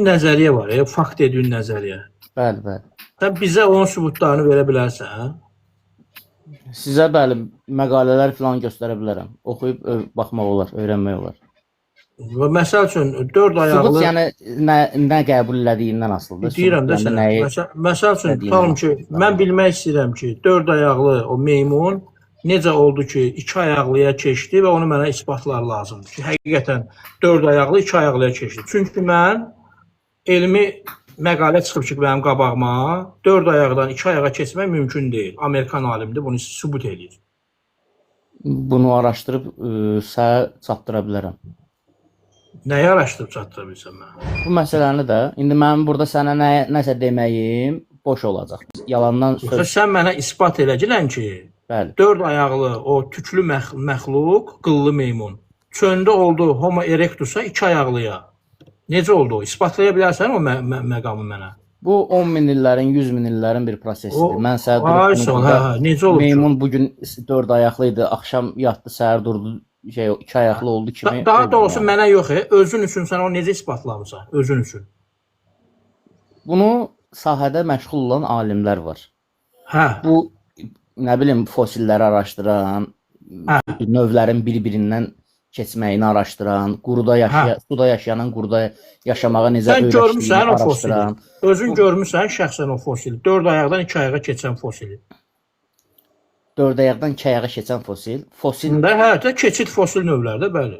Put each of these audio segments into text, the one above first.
nəzəriyyə var, fakt dediyin nəzəriyyə. Bəli, bəli. Sən bizə onun sübutlarını verə bilərsən. Sizə bəli məqalələr falan göstərə bilərəm. Oxuyub baxmaq olar, öyrənmək olar. Və məsəl üçün 4 ayaqlı... Sübut yəni nə qəbul elədiyindən asılıdır. Deyirəm də sənə. Məsəl üçün, tutalım ki, mən bilmək istəyirəm ki, 4 ayaqlı o meymun necə oldu ki, 2 ayaqlıya keçdi və onu mənə isbatlar lazımdır ki, həqiqətən 4 ayaqlı 2 ayaqlıya keçdi. Çünki mən elmi məqalə çıxıb ki, mənim qabağıma 4 ayaqdan 2 ayağa keçmək mümkün deyil. Amerikan alimdir, bunu sübut edir. Bunu araşdırıb sənə çatdıra bilərəm. Nəyi araşdırıb çatdıra bilsən mənə? Bu məsələni də, indi mənim burada sənə nəsə deməyim boş olacaq. Yalandan söz. Yoxsa sən mənə isbat eləcəksən ki, bəli. 4 ayaqlı o tüklü məxluq, qıllı meymun çöndə oldu Homo erectus'a 2 ayaqlıya. Necə oldu o? İsbatlaya bilərsən o məqamı mənə? Bu 10 min illərin, 100 min illərin bir prosesidir. Mən səhər necə olur? Meymun bugün 4 ayaqlıydı, axşam yatdı, səhər durdu, 2 ayaqlı oldu kimi. Daha doğrusu mənə yox, özün üçün sən onu necə isbatlamısan? Özün üçün. Bunu sahədə məşğul olan alimlər var. Hə. Bu, nə bilim, fosilləri araşdıran, növlərin bir-birindən keçməyini araşdıran, suda yaşayanın quruda yaşamağa necə öyrəşdiyini araşdıran. Özün görmüsən şəxsən o fosili. 4 ayaqdan 2 ayağa keçən fosili. 4 ayaqdan 2 ayağa keçən fosil. Fosildə hə, keçid fosil növlərdə, bəli.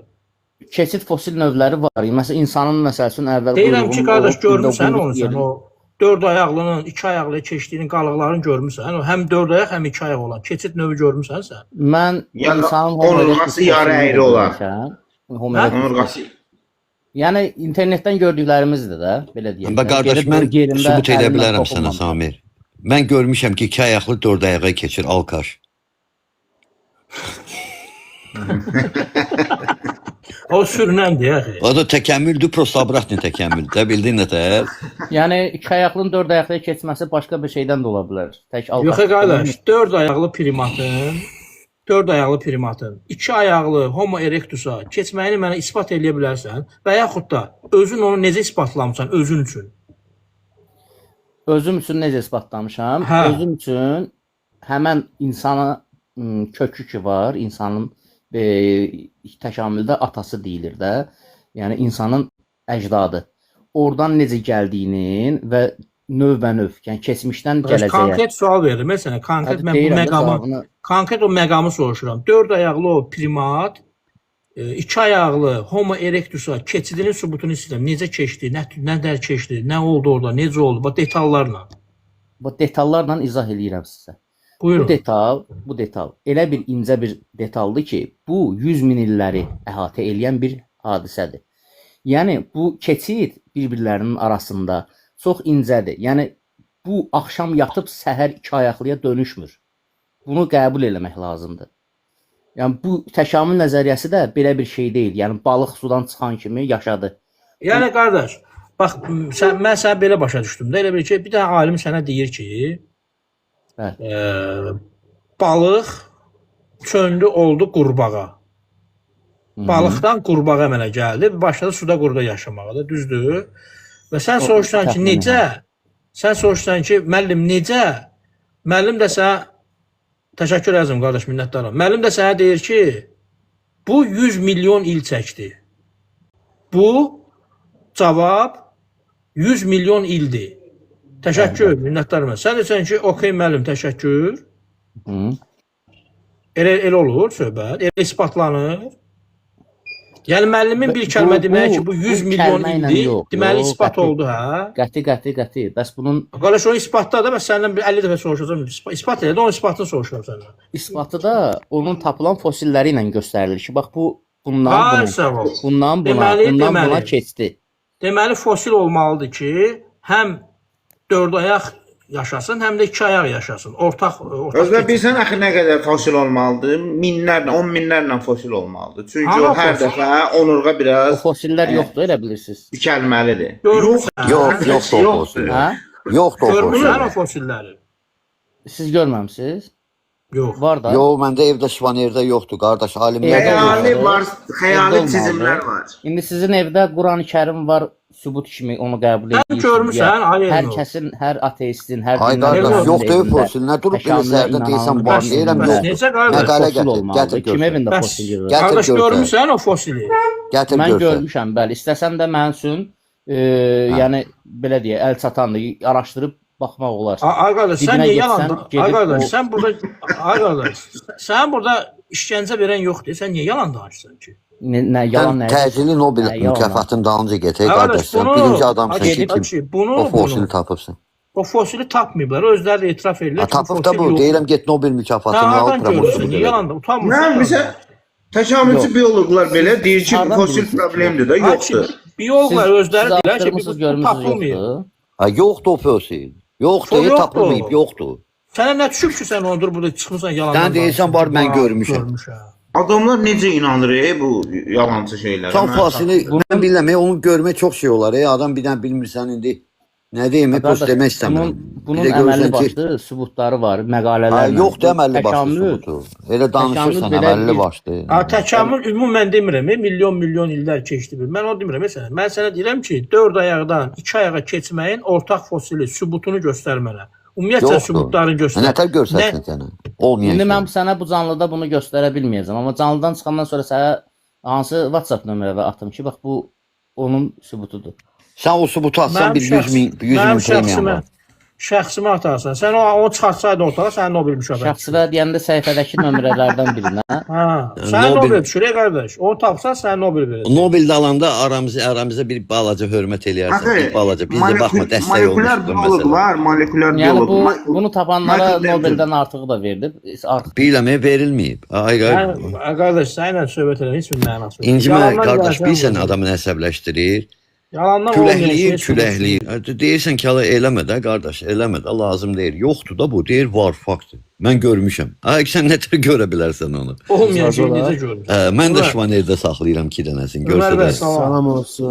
Keçid fosil növləri var. Məsələn, insanın məsəl üçün əvvəl deyirəm ki, qardaş, görmüsən onu sən, o 4 ayaqlının 2 ayaqlıya keçdiyinin qalıqlarını görmürsən. O həm 4 ayaq, həm 2 ayaq olan keçid növü görmürsən sən. Mən insanın onurğası yarı əyri olar. Onurğası. Yəni internetdən gördüklərimizdir də, belə deyək. Bax qardaş, mən sübut edə bilərəm sənə Samir. Mən görmüşəm ki, 2 ayaqlı 4 ayağa keçir Alkaş. O sürünəndir axı. O da təkəmmüldür, prostabratni təkəmmül. Də bildin nə tər? Yəni 2 ayaqlının 4 ayaqlıya keçməsi başqa bir şeydən də ola bilər. Tək Alkaş. Yox qardaş, 4 ayaqlı primatın 2 ayaqlı Homo erectus'a keçməyini mənə isbat edə bilərsən və yaxud da özün onu necə isbatlamısan özün üçün? Özüm üçün necə isbatlamışam? Özüm üçün həmən insana kökü ki var, insanın təkamüldə atası deyilir də, yəni insanın əcdadı. Oradan necə gəldiyinin və növbə-növ, yəni keçmişdən gələcəyə. Konkret sual verir, məsələn, konkret mən bu məqamı, konkret o məqamı soruşuram. 4 ayaqlı o primat, 2 ayaqlı Homo erectus'a keçidinin sübutunu istəyirəm. Necə keçdi, nə keçdi, nə oldu orada, necə oldu, bu detallarla. Bu detallarla izah eləyirəm sizə. Buyurun. Bu detal elə bir incə bir detaldır ki, bu 100 min illəri əhatə eləyən bir hadisədir. Yəni bu keçid bir-birlərinin arasında çox incədir. Yəni bu axşam yatıb səhər 2 ayaqlıya dönüşmür. Bunu qəbul eləmək lazımdır. Yəni bu təkamül nəzəriyyəsi də belə bir şey deyil. Yəni balıq sudan çıxan kimi yaşadı. Yəni qardaş, bax mən sənə belə başa düşdüm də, elə bir ki, bir dənə alim sənə deyir ki, balıq çöndü oldu qurbağa. Balıqdan qurbağa mənə gəldi, başladı suda quruda yaşamağa da, düzdür? Və sən soruşsan ki, necə? Sən soruşsan ki, müəllim necə? Müəllim də sənə, təşəkkür əzim qardaş, minnətdaram. Müəllim də sənə deyir ki, bu 100 milyon il çəkdi. Bu cavab 100 milyon ildir. Təşəkkür, minnətdaram. Sən desən ki, okey müəllim, təşəkkür. Elə olur söhbət, elə isbatlanır. Yəni müəllimin bir kəlmə demək ki, bu 100 milyon ildir, deməli isbat oldu, hə? Qəti. Bəs bunun... Qardaş, o isbatda da, bəs səndən 50 dəfə soruşacağım, isbat elə də onun isbatını soruşuram səndən. İsbatı da onun tapılan fosilləri ilə göstərilir ki, bax bundan buna keçdi. Deməli, fosil olmalıdır ki, həm 4 ayaq yaşasın, həm də 2 ayaq yaşasın. Ortaq Özlə bilsən axı nə qədər fosil olmalıdır? Minlərlə, 10 minlərlə fosil olmalıdır. Çünki o hər dəfə onurğa biraz... O fosillər yoxdur, elə bilirsiniz. Dikəlməlidir. Yoxdur o fosillər. Yoxdur o fosillər. Görmürsən o fosilləri? Siz görməmsiniz? Yox. Var da. Yox, məndə evdə şifanerdə yoxdur, qardaş. Alimlərdə Xəyali yoxdur. var, xəyali Evdə çizimlər olmalı. var. İndi sizin evdə Quran-Kərim var, sübut kimi onu qəbul Sən edirsiniz. görmüsən, ay Hər Elnur. kəsin, hər ateistin, hər Ay dindən qardaş, Elnur, yoxdur fosil. Nə durub belə təşəkkürlə səhərdən deyirsən inananlar var, Bəs- deyirəm bəs yox. necə qardaş? Məqalə fosil gətir, olmalıdır. gətir Kim görsün. evində Bəs- fosil yığır? Gətir Qardaş görsün. görmüsən o fosili? Gətir Mən görsən. görmüşəm, bəli. İstəsəm də mən üçün yəni belə deyək, əl çatandır, araşdırıb baxmaq olar. Ay qardaş, sən Dibinə niyə getsən, yalan? gedib Ay qardaş, o- sən burada ay qardaş, sən burada işgəncə verən yoxdur. Sən niyə yalan danışırsan ki? Nə yalan Sən nə? təcili Nobel Nə yalan? mükafatının dalınca get, ey Ay qardaş. Sən bunu- birinci adamsan Ay, ki, kim ki, bunu o fosili tapıbsan. o fosili tapmayıblar. Özləri də etiraf edirlər ki, Tapıb da bu, deyirəm get Nobel mükafatını al, Sən promotion görürsən, niyə edə. yalan da utanmırsan? Mən bizə təkamülçü bioloqlar belə deyir ki, Hardan fosil bilirsiniz? problemdir də, yoxdur. Biologlar özləri deyirlər ki, araşdırmısınız, bu görmüsünüz tapılmıyor. yoxdur. Ha, yoxdur o fosil. Yoxdur, Yoxdur. tapılmayıb, yoxdur. Sənə nə düşüb ki, sən ondur burada çıxmısan yalandan. Sən deyirsən, var, mən görmüşəm. Adamlar necə inanır bu yalancı şeylərə? Sən Mən- fasili, mən bilməm, onu görmək çox şey olar. Adam birdən bilmirsən indi. Nə deyim, post Qardaş, demək istəmirəm. Bunun Bir də görürsən əməlli ki, başlı sübutları var, ha, məqalələrlə. yoxdur əməlli başlı Təkamül- sübutu. Elə danışırsan təkamül belə əməlli bir- başlı. Təkamül ümumi mən demirəm, milyon illər keçdi. Mən o demirəm sənə. Mən sənə deyirəm ki, 4 ayaqdan 2 ayağa keçməyin ortaq fosili sübutunu göstər mənə. Ümumiyyətlə Yoxdur. sübutları göstər. Nətər görsətsin sənə? Olmayan İndi şey. mən sənə bu canlıda bunu göstərə bilməyəcəm, amma canlıdan çıxandan sonra sənə hansı WhatsApp nömrəyə atım ki, bax bu onun sübutudur. Sən o sübutu atsan bir 100 min premium var. Şəxsimə atarsan. Sən onu çıxartsaydın ortağa, sənin Nobel mükafatı. Şəxsivə deyəndə səhifədəki nömrələrdən birinə. Hə, sən Nobel- Nobel düşür qardaş. Onu tapsan sən Nobel verəcəksən. Nobel alanda aramıza bir balaca hörmət eləyərsən. Bir balaca. Biz də baxma dəstək molekulyar olmuşdur bioloq məsələn. var, molekulyar Yəni bu bioloq. bunu tapanlara Michael Denton. Nobeldən artığı da verilib. Artıq Bilməm, verilməyib. Ay qardaş. Mən qardaş səninlə söhbət edən heç bir mənası yox. İncimə Yalandan qardaş gəlsən bilsən bu. adamı əsəbləşdirir. Yalandan olmayan şey Küləhliyir, heç küləhliyir. Deyirsən ki, hala eləmə də qardaş, eləmə də, lazım deyil. Yoxdur da bu, deyir var, faktdır. Mən görmüşəm. Ay sən nətər görə bilərsən onu? olmayan şey necə görürsən? Mən də Ömər- şifanerdə saxlayıram 2 dənəsini, Ömər bəy, görsədər. salam. Salam olsun.